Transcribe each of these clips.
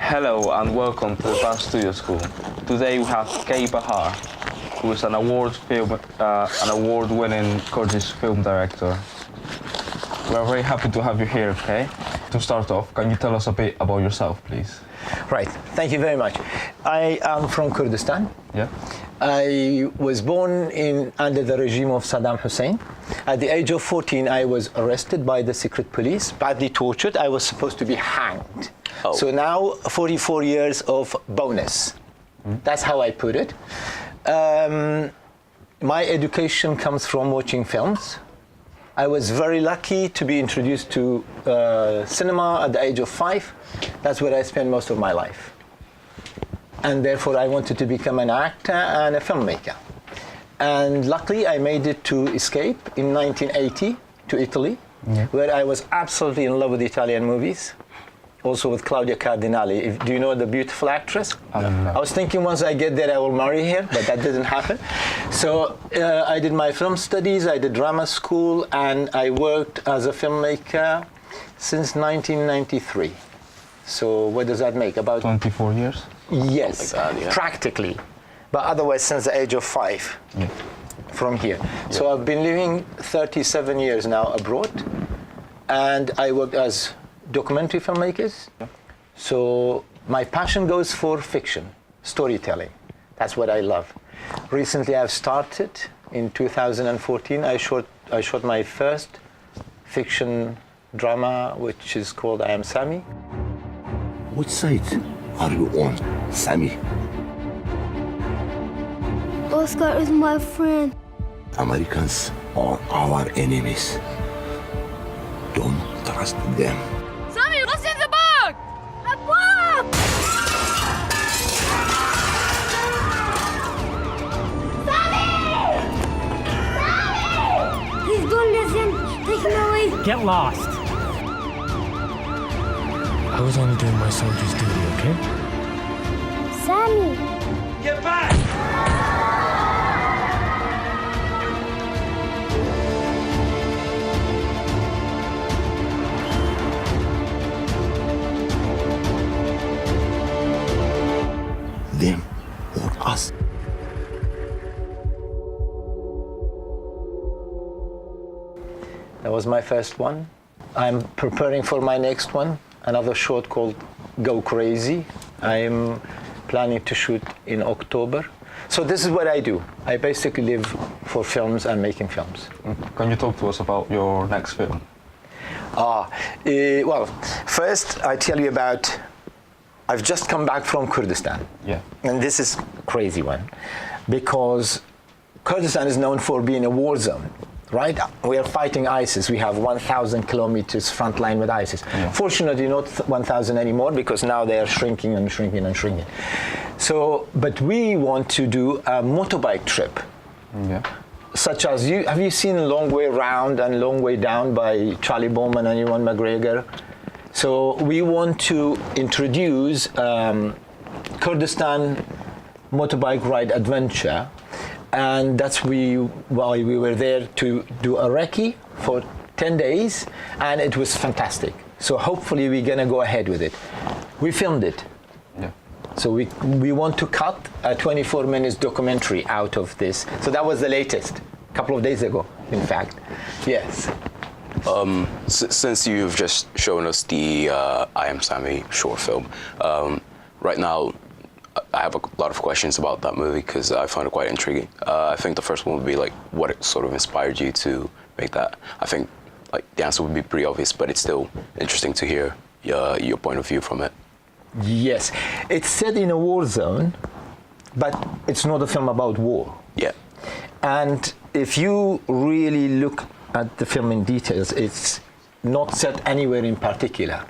Hello and welcome to the Bahar Studio School. Today we have Kae Bahar, who is an award-winning Kurdish film director. We are very happy to have you here, Kae. To start off, can you tell us a bit about yourself, please? Right, thank you very much. I am from Kurdistan. Yeah. I was born under the regime of Saddam Hussein. At the age of 14, I was arrested by the secret police, badly tortured. I was supposed to be hanged. Oh. So now, 44 years of bonus. That's how I put it. My education comes from watching films. I was very lucky to be introduced to cinema at the age of 5. That's where I spent most of my life. And therefore, I wanted to become an actor and a filmmaker. And luckily, I made it to escape in 1980 to Italy, where I was absolutely in love with Italian movies. Also with Claudia Cardinali. Do you know the beautiful actress? I was thinking once I get there I will marry her, but that didn't happen. So I did my film studies, I did drama school, and I worked as a filmmaker since 1993. So what does that make? About 24 years? Yes, practically. But otherwise since the age of 5 from here. So I've been living 37 years now abroad, and I worked as documentary filmmakers. So my passion goes for fiction, storytelling. That's what I love. Recently I've started, in 2014, I shot my first fiction drama, which is called I Am Sami. Which side are you on, Sami? Oscar is my friend. Americans are our enemies. Don't trust them. Sami, what's in the box? A bomb! Sami! Sami! Please don't listen. Take him away. Get lost. I was only doing my soldier's duty, okay? Sami! Get back! Them or us. That was my first one. I'm preparing for my next one, another short called Go Crazy. I'm planning to shoot in October. So this is what I do. I basically live for films and making films. Can you talk to us about your next film? Well, first I tell you about, I've just come back from Kurdistan. Yeah. And this is a crazy one, because Kurdistan is known for being a war zone, right? We are fighting ISIS. We have 1,000 kilometers front line with ISIS. Yeah. Fortunately, not 1,000 anymore, because now they are shrinking and shrinking and shrinking. So, but we want to do a motorbike trip. Yeah. Such as, have you seen Long Way Round and Long Way Down by Charlie Bowman and Ewan McGregor? So we want to introduce Kurdistan motorbike ride adventure, and that's why we were there to do a recce for 10 days, and it was fantastic. So hopefully we're gonna go ahead with it. We filmed it. Yeah. So we want to cut a 24 minutes documentary out of this. So that was the latest, a couple of days ago, in fact. Yes. Since you've just shown us the I Am Sami short film, right now I have a lot of questions about that movie because I find it quite intriguing. I think the first one would be like, what sort of inspired you to make that? I think like the answer would be pretty obvious, but it's still interesting to hear your point of view from it. Yes, it's set in a war zone, but it's not a film about war. Yeah. And if you really look at the film in details, it's not set anywhere in particular.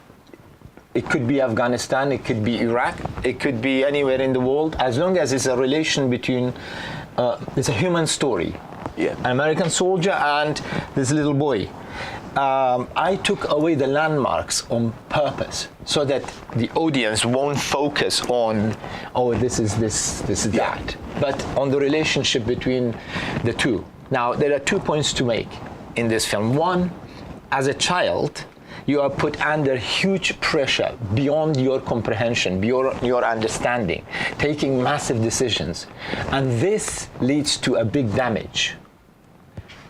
It could be Afghanistan, it could be Iraq, it could be anywhere in the world, as long as it's a relation between, it's a human story. Yeah. An American soldier and this little boy. I took away the landmarks on purpose so that the audience won't focus on, oh, this is that, but on the relationship between the two. Now, there are 2 points to make in this film. One, as a child, you are put under huge pressure beyond your comprehension, beyond your understanding, taking massive decisions. And this leads to a big damage.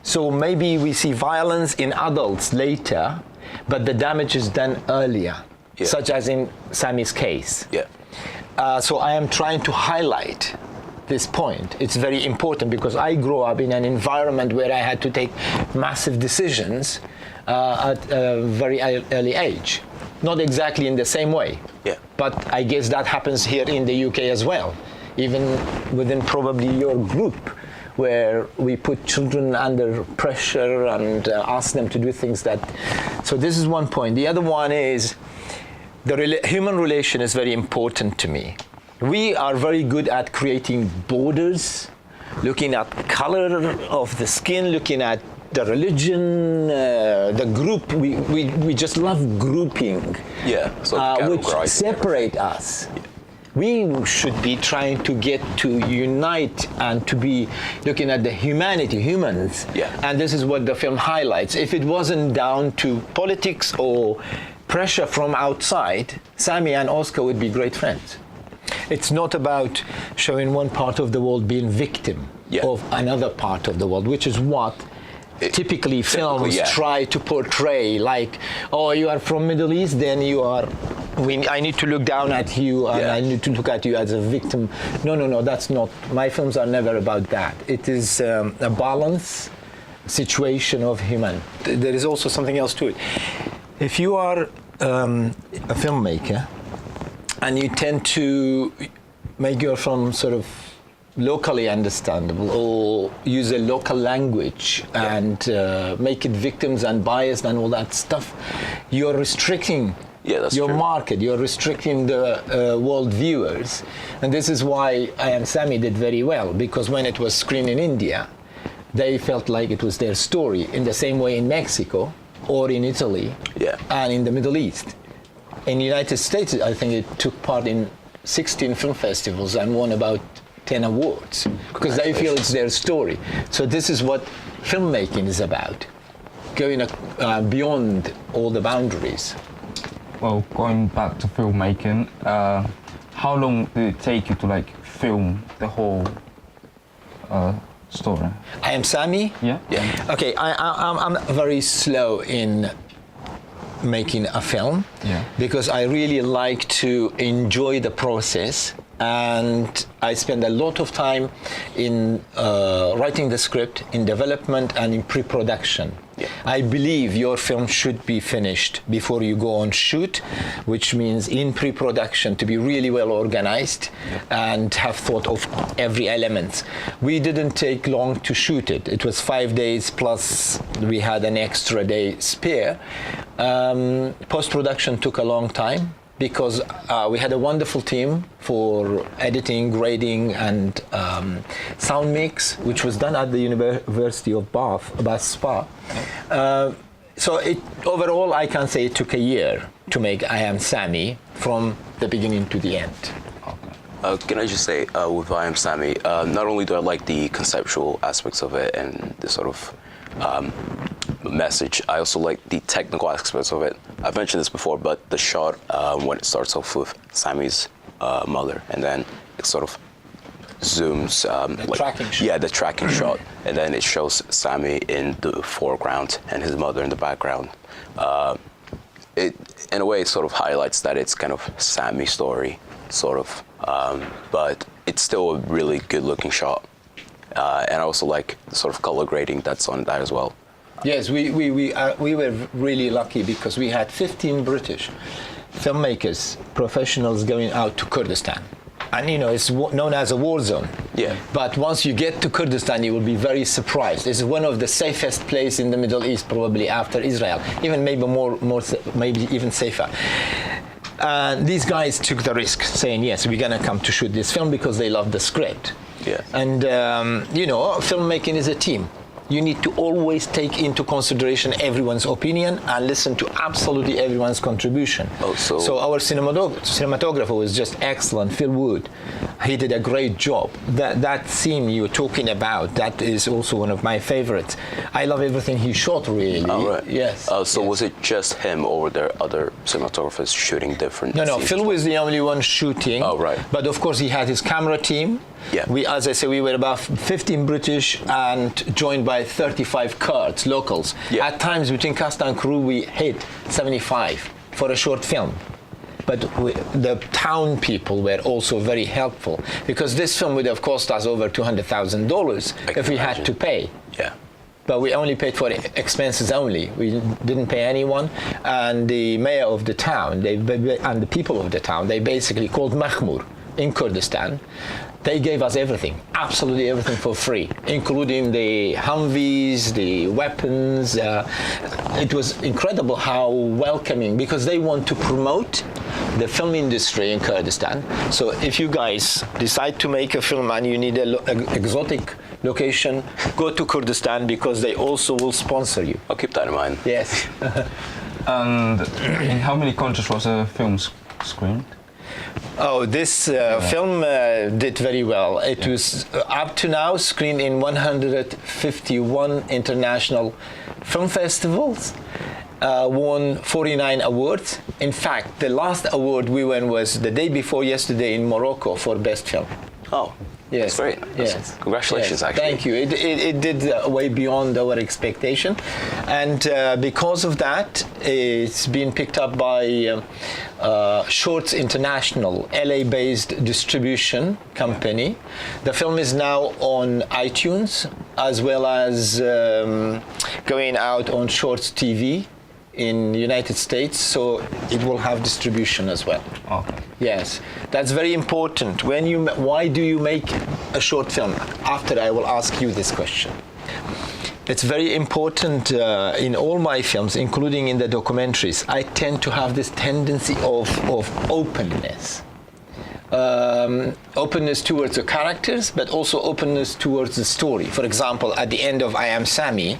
So maybe we see violence in adults later, but the damage is done earlier, such as in Sami's case. So I am trying to highlight this point. It's very important because I grew up in an environment where I had to take massive decisions at a very early age. Not exactly in the same way, but I guess that happens here in the UK as well, even within probably your group, where we put children under pressure and ask them to do things that... So this is one point. The other one is the human relation is very important to me. We are very good at creating borders, looking at color of the skin, looking at the religion, the group. We just love grouping, which separate us. We should be trying to get to unite and to be looking at the humanity, humans. And this is what the film highlights. If it wasn't down to politics or pressure from outside, Sami and Oscar would be great friends. It's not about showing one part of the world being victim of another part of the world, which is what typically films try to portray. Like, oh, you are from Middle East, then you are... I need to look down at you, and I need to look at you as a victim. No, that's not... My films are never about that. It is a balance situation of human. There is also something else to it. If you are a filmmaker, and you tend to make your film sort of locally understandable or use a local language and make it victims and biased and all that stuff, you're restricting your market, you're restricting the world viewers. And this is why I Am Sami did very well, because when it was screened in India, they felt like it was their story, in the same way in Mexico or in Italy and in the Middle East. In the United States, I think it took part in 16 film festivals and won about 10 awards because they feel it's their story. So this is what filmmaking is about, going beyond all the boundaries. Well, going back to filmmaking, how long did it take you to film the whole story? I Am Sami? Yeah. Okay, I'm very slow in making a film because I really like to enjoy the process, and I spend a lot of time in writing the script, in development, and in pre-production. I believe your film should be finished before you go on shoot, which means in pre-production to be really well organized and have thought of every element. We didn't take long to shoot it. It was 5 days plus we had an extra day spare. Post-production took a long time because we had a wonderful team for editing, grading, and sound mix, which was done at the University of Bath Spa. So overall, I can say it took a year to make I Am Sami from the beginning to the end. Can I just say, with I Am Sami, not only do I like the conceptual aspects of it and the sort of message, I also like the technical aspects of it. I've mentioned this before, but the shot when it starts off with Sami's mother, and then it sort of zooms tracking shot. Yeah, the tracking shot, and then it shows Sami in the foreground and his mother in the background. It in a way sort of highlights that it's kind of Sami's story, sort of, but it's still a really good looking shot. And I also like the sort of color grading that's on that as well. Yes, we were really lucky because we had 15 British filmmakers, professionals going out to Kurdistan. And it's known as a war zone. But once you get to Kurdistan, you will be very surprised. It's one of the safest places in the Middle East, probably after Israel, even maybe maybe even safer. These guys took the risk, saying, yes, we're going to come to shoot this film because they love the script. And, filmmaking is a team. you need to always take into consideration everyone's opinion and listen to absolutely everyone's contribution. So our cinematographer was just excellent, Phil Wood. He did a great job. That scene you're talking about, that is also one of my favorites. I love everything he shot, really. Oh, right. Yes. So yes. was it just him, or were there other cinematographers shooting different No, scenes? Phil was the only one shooting. Oh, right. But of course, he had his camera team. Yeah. We, as I say, we were about 15 British and joined by 35 Kurds, locals. Yeah. At times, between cast and crew, we hit 75 for a short film. But the town people were also very helpful, because this film would have cost us over $200,000 if we had to pay. Yeah. But we only paid for expenses only. We didn't pay anyone. And the mayor of the town, and the people of the town, they basically called Makhmur in Kurdistan. They gave us everything, absolutely everything for free, including the Humvees, the weapons. It was incredible how welcoming, because they want to promote the film industry in Kurdistan. So if you guys decide to make a film and you need an exotic location, go to Kurdistan, because they also will sponsor you. I'll keep that in mind. Yes. And in how many countries was the film screened? Oh, this film did very well. It was up to now screened in 151 international film festivals, won 49 awards. In fact, the last award we won was the day before yesterday in Morocco for Best Film. Oh, yes. that's great. Yes. Congratulations, yes. actually. Thank you. It did way beyond our expectation. And because of that, it's been picked up by Shorts International, LA-based distribution company. The film is now on iTunes, as well as going out on Shorts TV in the United States, so it will have distribution as well. Okay. Yes, that's very important. Why do you make a short film? After I will ask you this question. It's very important in all my films, including in the documentaries. I tend to have this tendency of openness. Openness towards the characters, but also openness towards the story. For example, at the end of I Am Sami,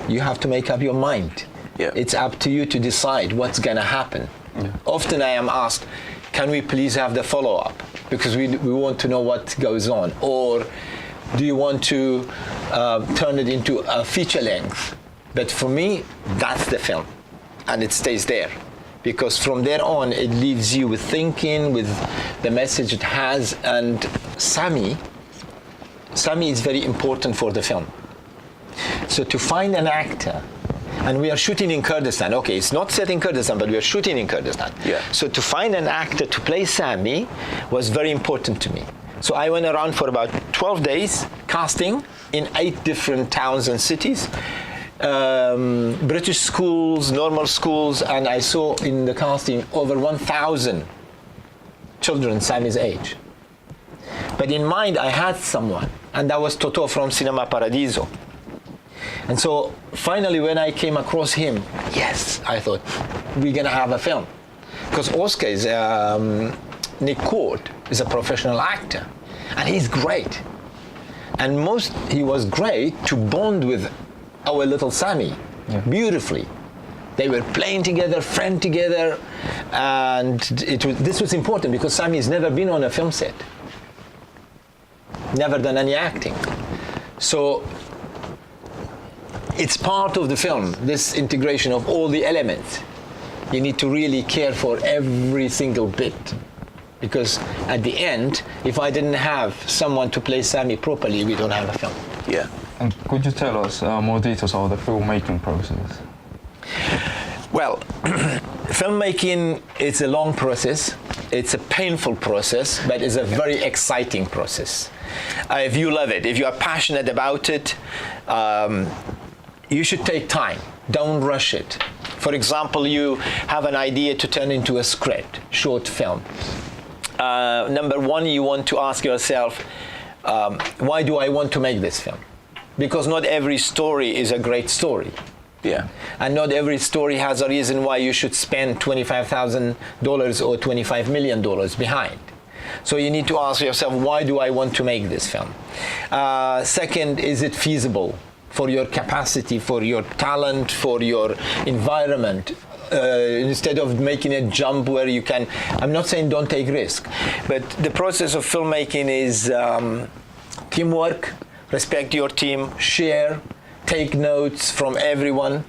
you have to make up your mind. Yeah. It's up to you to decide what's going to happen. Yeah. Often I am asked, can we please have the follow-up? Because we want to know what goes on. Or do you want to turn it into a feature length? But for me, that's the film. And it stays there. Because from there on, it leaves you with thinking, with the message it has. And Sami is very important for the film. So to find an actor, and we are shooting in Kurdistan. Okay, it's not set in Kurdistan, but we are shooting in Kurdistan. Yeah. So to find an actor to play Sami was very important to me. So I went around for about 12 days casting in 8 different towns and cities, British schools, normal schools, and I saw in the casting over 1,000 children Sami's age. But in mind, I had someone, and that was Toto from Cinema Paradiso. And so finally, when I came across him, yes, I thought, we're going to have a film. Because Oscar is, Nick Cord is a professional actor, and he's great. And he was great to bond with our little Sami, beautifully. They were playing together, friend together, and this was important because Sami has never been on a film set, never done any acting. So it's part of the film, this integration of all the elements. You need to really care for every single bit. Because at the end, if I didn't have someone to play Sami properly, we don't have a film. Yeah. And could you tell us more details about the filmmaking process? Well, filmmaking is a long process. It's a painful process, but it's a very exciting process. If you love it, if you are passionate about it, you should take time. Don't rush it. For example, you have an idea to turn into a script, short film. Number one, you want to ask yourself, why do I want to make this film? Because not every story is a great story. Yeah. And not every story has a reason why you should spend $25,000 or $25 million behind. So you need to ask yourself, why do I want to make this film? Second, is it feasible for your capacity, for your talent, for your environment? Instead of making a jump where you can, I'm not saying don't take risk, but the process of filmmaking is teamwork, respect your team, share, take notes from everyone,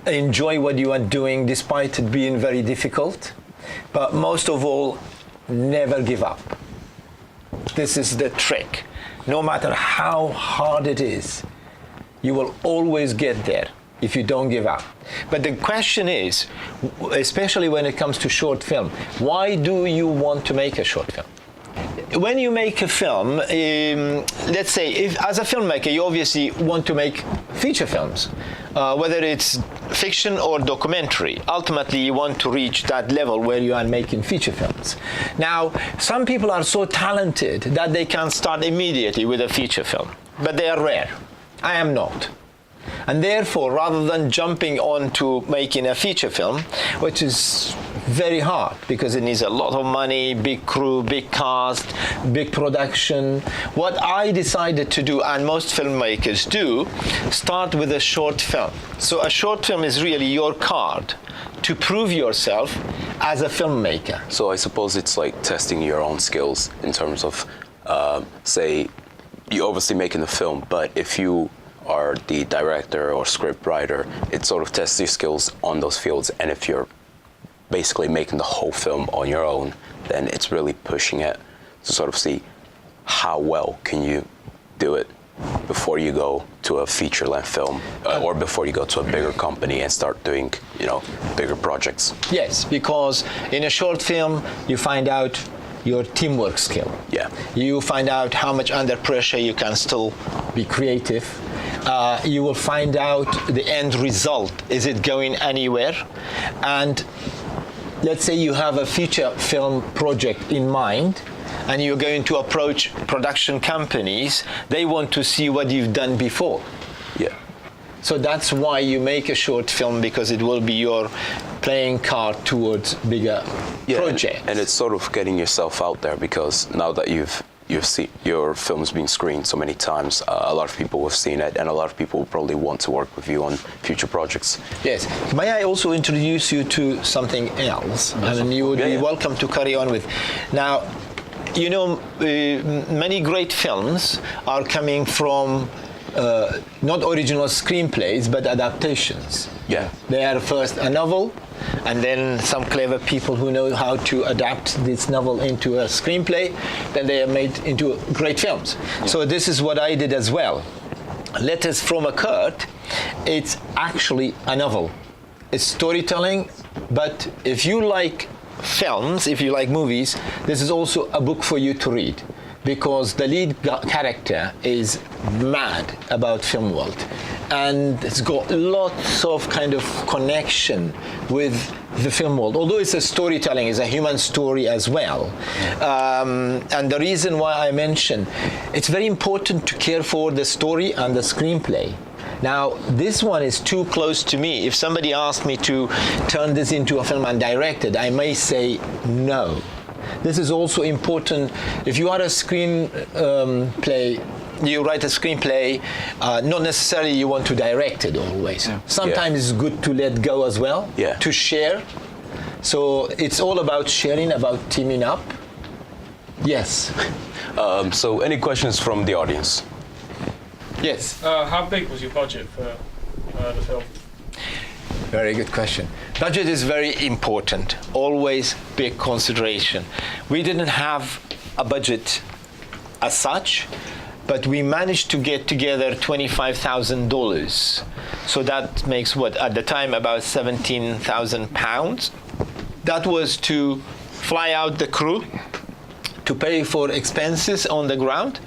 enjoy what you are doing despite it being very difficult, but most of all, never give up. This is the trick. No matter how hard it is, you will always get there if you don't give up. But the question is, especially when it comes to short film, why do you want to make a short film? When you make a film, let's say, if as a filmmaker, you obviously want to make feature films, whether it's fiction or documentary. Ultimately, you want to reach that level where you are making feature films. Now, some people are so talented that they can start immediately with a feature film, but they are rare. I am not. And therefore, rather than jumping on to making a feature film, which is very hard because it needs a lot of money, big crew, big cast, big production, what I decided to do, and most filmmakers do, start with a short film. So a short film is really your card to prove yourself as a filmmaker. So I suppose it's like testing your own skills in terms of, say, you're obviously making the film, but if you are the director or script writer, it sort of tests your skills on those fields. And if you're basically making the whole film on your own, then it's really pushing it to sort of see how well can you do it before you go to a feature-length film or before you go to a bigger company and start doing, bigger projects. Yes, because in a short film, you find out your teamwork skill. Yeah. You find out how much under pressure you can still be creative. You will find out the end result. Is it going anywhere? And let's say you have a feature film project in mind and you're going to approach production companies. They want to see what you've done before. Yeah. So that's why you make a short film, because it will be your playing card towards bigger projects. And it's sort of getting yourself out there, because now that you've seen your films being screened so many times, a lot of people have seen it, and a lot of people will probably want to work with you on future projects. Yes. May I also introduce you to something else? And you would be welcome to carry on with. Now, many great films are coming from not original screenplays, but adaptations. Yeah. They are first a novel, and then some clever people who know how to adapt this novel into a screenplay, then they are made into great films. Yeah. So this is what I did as well. Letters from a Kurd, it's actually a novel. It's storytelling, but if you like films, if you like movies, this is also a book for you to read, because the lead character is mad about film world, and it's got lots of kind of connection with the film world, although it's a storytelling, it's a human story as well. And the reason why I mention it's very important to care for the story and the screenplay. Now, this one is too close to me. If somebody asked me to turn this into a film and direct it, I may say no. This is also important. If you are a screenplay, you write a screenplay, not necessarily you want to direct it always. Yeah. Sometimes it's good to let go as well, to share. So it's all about sharing, about teaming up. Yes. So any questions from the audience? Yes. How big was your budget for the film? Very good question. Budget is very important, always big consideration. We didn't have a budget as such, but we managed to get together $25,000. So that makes what, at the time, about 17,000 pounds. That was to fly out the crew, to pay for expenses on the ground.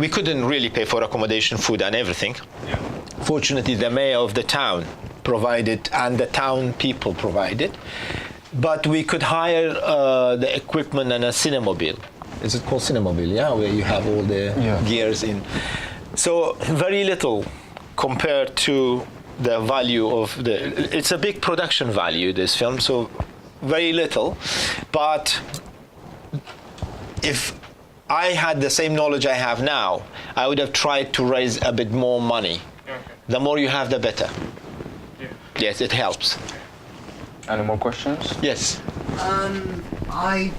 We couldn't really pay for accommodation, food, and everything. Yeah. Fortunately, the mayor of the town provided, and the town people provided. But we could hire the equipment and a cinemobile. Is it called cinemobile? Yeah, where you have all the gears in. So very little compared to the value of the. It's a big production value, this film. So very little, but if I had the same knowledge I have now, I would have tried to raise a bit more money. Okay. The more you have, the better. Yeah. Yes, it helps. Any more questions? Yes. I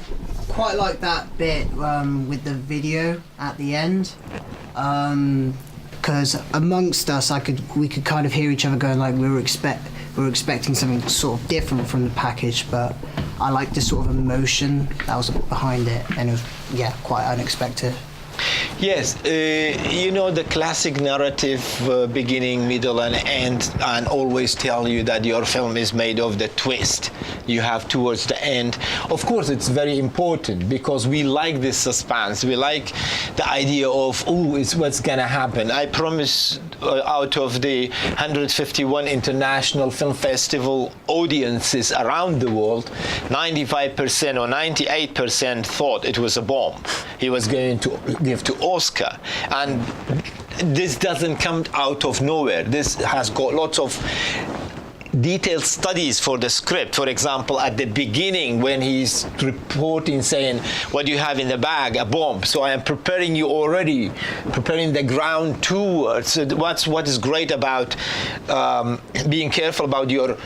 quite like that bit with the video at the end, because amongst us, we could kind of hear each other going like we were expecting something sort of different from the package, but I like the sort of emotion that was behind it, and it was quite unexpected. Yes, you know the classic narrative, beginning, middle, and end, and always tell you that your film is made of the twist you have towards the end. Of course, it's very important because we like this suspense. We like the idea of, oh, it's what's gonna happen. I promise, out of the 151 international film festival audiences around the world, 95% or 98% thought it was a bomb he was going to give to Oscar. And this doesn't come out of nowhere. This has got lots of detailed studies for the script. For example, at the beginning when he's reporting saying, what do you have in the bag? A bomb. So I am preparing you already, preparing the ground towards. What is great about being careful about your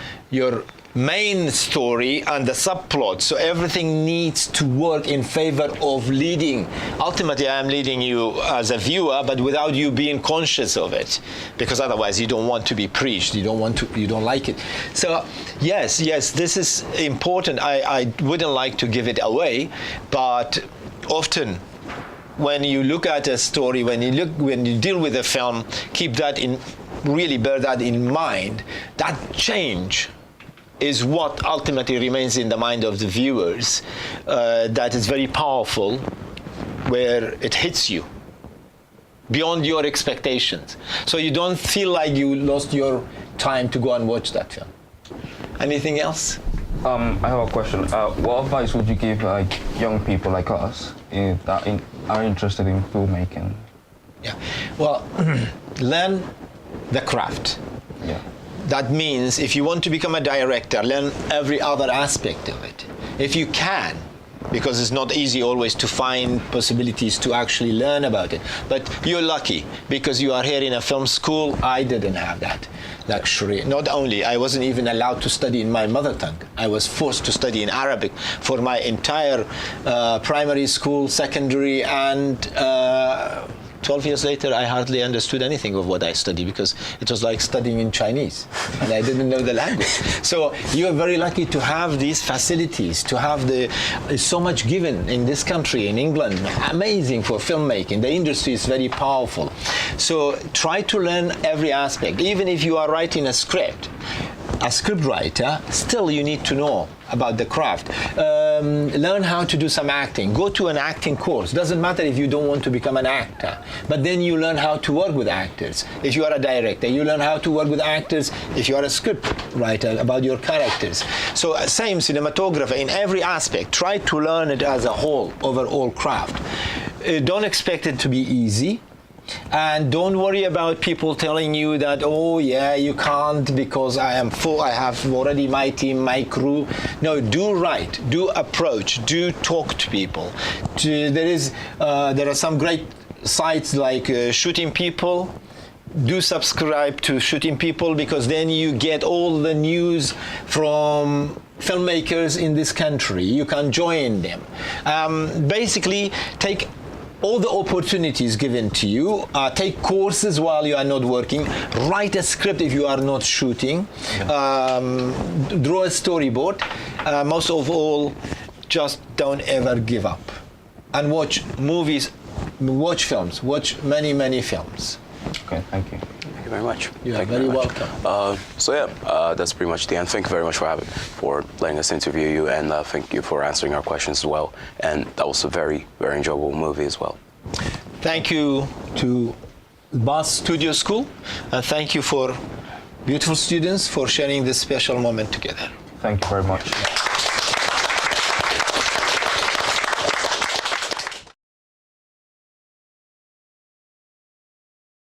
main story and the subplot, so everything needs to work in favor of leading. Ultimately, I am leading you as a viewer, but without you being conscious of it, because otherwise you don't want to be preached. You don't like it. So yes, this is important. I wouldn't like to give it away, but often when you look at a story, when you deal with a film, bear that in mind. That change is what ultimately remains in the mind of the viewers, that is very powerful, where it hits you beyond your expectations. So you don't feel like you lost your time to go and watch that film. Anything else? I have a question. What advice would you give young people like us that are interested in filmmaking? Yeah, well, learn the craft. Yeah. That means if you want to become a director, learn every other aspect of it. If you can, because it's not easy always to find possibilities to actually learn about it. But you're lucky because you are here in a film school. I didn't have that luxury. Not only, I wasn't even allowed to study in my mother tongue. I was forced to study in Arabic for my entire primary school, secondary, and 12 years later, I hardly understood anything of what I studied because it was like studying in Chinese and I didn't know the language. So you are very lucky to have these facilities, to have there's so much given in this country, in England. Amazing for filmmaking. The industry is very powerful. So try to learn every aspect. Even if you are writing a script, a script writer, still you need to know about the craft. Learn how to do some acting. Go to an acting course. Doesn't matter if you don't want to become an actor, but then you learn how to work with actors. If you are a director, you learn how to work with actors. If you are a script writer, about your characters. So same cinematographer in every aspect. Try to learn it as a whole, overall craft. Don't expect it to be easy. And don't worry about people telling you that, oh yeah, you can't because I am full, I have already my team, my crew. No, do write, do approach, do talk to people. There are some great sites like Shooting People. Do subscribe to Shooting People because then you get all the news from filmmakers in this country. You can join them. Basically, take all the opportunities given to you. Take courses while you are not working. Write a script if you are not shooting. Draw a storyboard. Most of all, just don't ever give up. And watch movies, watch films, watch many, many films. Okay, thank you. Thank you very much. You are Thank very you very much. welcome. That's pretty much the end. Thank you very much for letting us interview you, and thank you for answering our questions as well. And that was a very, very enjoyable movie as well. Thank you to Bass Studio School, and thank you for beautiful students for sharing this special moment together. Thank you very much.